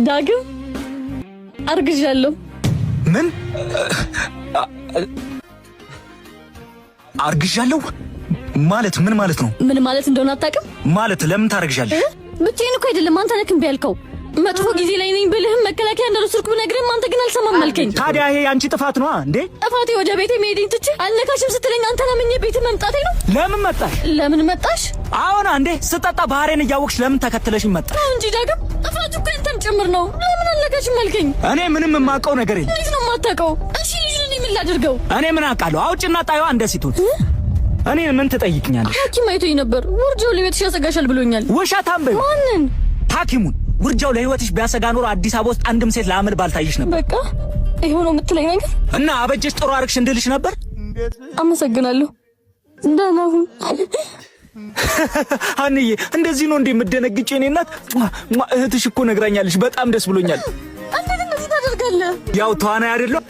ዳግም አርግዣለሁ። ምን አርግዣለሁ ማለት ምን ማለት ነው? ምን ማለት እንደሆነ አታውቅም? ማለት ለምን ታረግዣለሽ? ብቻዬን እኮ አይደለም አንተ ነህ እምቢ ያልከው። መጥፎ ጊዜ ላይ ነኝ ብልህም መከላከያ እንደወሰድኩ ብነግርህም አንተ ግን አልሰማም አልከኝ። ታዲያ ይሄ አንቺ ጥፋት ነው እንዴ? ጥፋቴ ወደ ቤቴ መሄዴን ትቼ አልነካሽም ስትለኝ አንተ ለምን ቤት መምጣቴ ነው? ለምን መጣሽ? ለምን መጣሽ? አሁን አንዴ ስጠጣ ባህሬን እያወቅሽ ለምን ተከትለሽኝ መጣሽ? እንጂ ዳግም ጥፋቱ እኮ አንተም ጭምር ነው። ለምን አልነካሽም አልከኝ? እኔ ምንም የማውቀው ነገር የለም። እንዴት ነው የማታውቀው? እሺ ልጅ ምን ላድርገው? እኔ ምን አውቃለሁ? አውጭና ጣይዋ እንደሲቱት እኔ ምን ትጠይቅኛለሽ? ሐኪም አይቶኝ ነበር። ውርጃው ለቤትሽ ያሰጋሻል ብሎኛል። ውሸታም በይ። ማንን? ሐኪሙን። ውርጃው ለህይወትሽ ቢያሰጋ ኖሮ አዲስ አበባ ውስጥ አንድም ሴት ለአመል ባልታይሽ ነበር። በቃ ይሄው ነው የምትለኝ ነገር? እና አበጀሽ ጥሩ አርግሽ እንድልሽ ነበር። አመሰግናለሁ። ደህና ሁን። አንዬ እንደዚህ ነው እንዴ የምትደነግጪ? እኔ እናት እህትሽ እኮ ነግራኛለሽ። በጣም ደስ ብሎኛል። አንተ እንደዚህ ታደርጋለህ? ያው ተዋናይ አይደለም